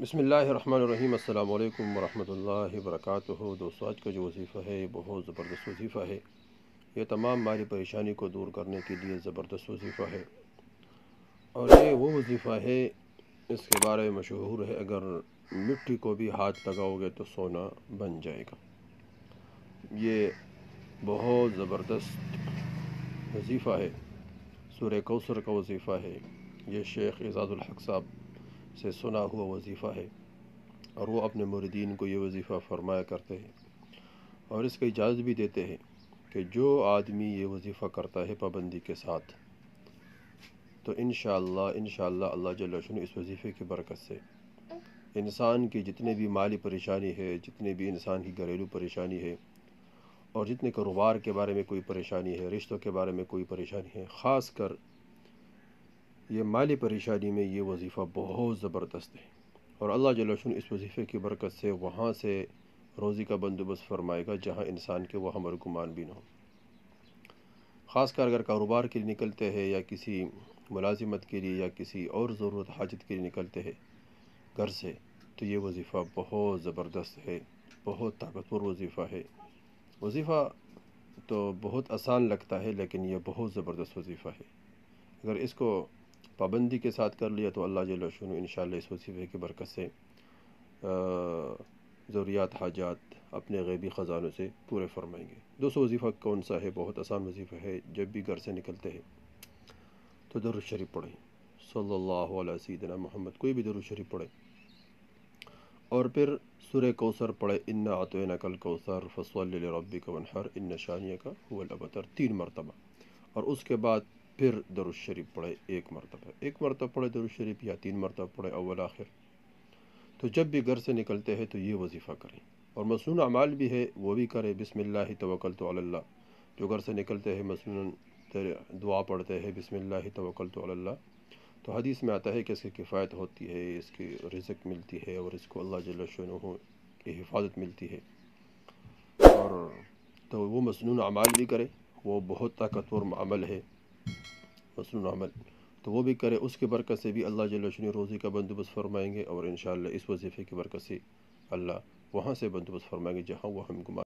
بسم اللہ الرحمن الرحیم۔ السلام علیکم ورحمۃ اللہ وبرکاتہ۔ دوستو، آج کا جو وظیفہ ہے بہت زبردست وظیفہ ہے۔ یہ تمام ہماری پریشانی کو دور کرنے کے لیے زبردست وظیفہ ہے، اور یہ وہ وظیفہ ہے اس کے بارے میں مشہور ہے، اگر مٹی کو بھی ہاتھ لگاؤ گے تو سونا بن جائے گا۔ یہ بہت زبردست وظیفہ ہے، سورہ کوثر کا وظیفہ ہے۔ یہ شیخ اعزاز الحق صاحب سے سنا ہوا وظیفہ ہے، اور وہ اپنے مریدین کو یہ وظیفہ فرمایا کرتے ہیں، اور اس کی اجازت بھی دیتے ہیں کہ جو آدمی یہ وظیفہ کرتا ہے پابندی کے ساتھ، تو انشاءاللہ اللہ جل شانہ اس وظیفے کی برکت سے انسان کی جتنے بھی مالی پریشانی ہے، جتنے بھی انسان کی گھریلو پریشانی ہے، اور جتنے کاروبار کے بارے میں کوئی پریشانی ہے، رشتوں کے بارے میں کوئی پریشانی ہے، خاص کر یہ مالی پریشانی میں یہ وظیفہ بہت زبردست ہے، اور اللہ جل شانہ اس وظیفے کی برکت سے وہاں سے روزی کا بندوبست فرمائے گا جہاں انسان کے وہم اور گمان بھی نہ ہو۔ خاص کر اگر کاروبار کے لیے نکلتے ہیں، یا کسی ملازمت کے لیے، یا کسی اور ضرورت حاجت کے لیے نکلتے ہیں گھر سے، تو یہ وظیفہ بہت زبردست ہے، بہت طاقتور وظیفہ ہے۔ وظیفہ تو بہت آسان لگتا ہے، لیکن یہ بہت زبردست وظیفہ ہے۔ اگر اس کو پابندی کے ساتھ کر لیا تو اللہ جل شانہ انشاءاللہ اس وظیفے کی برکت سے ضروریات حاجات اپنے غیبی خزانوں سے پورے فرمائیں گے۔ دوسرا وظیفہ کون سا ہے؟ بہت آسان وظیفہ ہے۔ جب بھی گھر سے نکلتے ہیں تو درود شریف پڑھیں، صلی اللہ علیہ سیدنا محمد، کوئی بھی درود شریف پڑھیں، اور پھر سورہ کوثر پڑھیں، انا اعطیناک الکوثر فصلی لربک وانحر ان شانئک هو الابتر، 3 مرتبہ، اور اس کے بعد پھر درود شریف پڑھے ایک مرتبہ پڑھے درود شریف، یا 3 مرتبہ پڑھے اول آخر۔ تو جب بھی گھر سے نکلتے ہیں تو یہ وظیفہ کریں، اور مسنون اعمال بھی ہے وہ بھی کریں۔ بسم اللہ توکلت علی اللہ، جو گھر سے نکلتے ہیں مسنون دعا پڑھتے ہیں، بسم اللہ توکلت علی اللہ، تو حدیث میں آتا ہے کہ اس کی کفایت ہوتی ہے، اس کی رزق ملتی ہے، اور اس کو اللہ جل شانہ کی حفاظت ملتی ہے۔ اور تو وہ مسنون اعمال بھی کرے، وہ بہت طاقتور عمل ہے مسنون عمل، تو وہ بھی کرے۔ اس کی برکت سے بھی اللہ جل شانہ روزی کا بندوبست فرمائیں گے، اور انشاءاللہ اس وظیفے کی برکت سے اللہ وہاں سے بندوبست فرمائیں گے جہاں وہ ہم گمان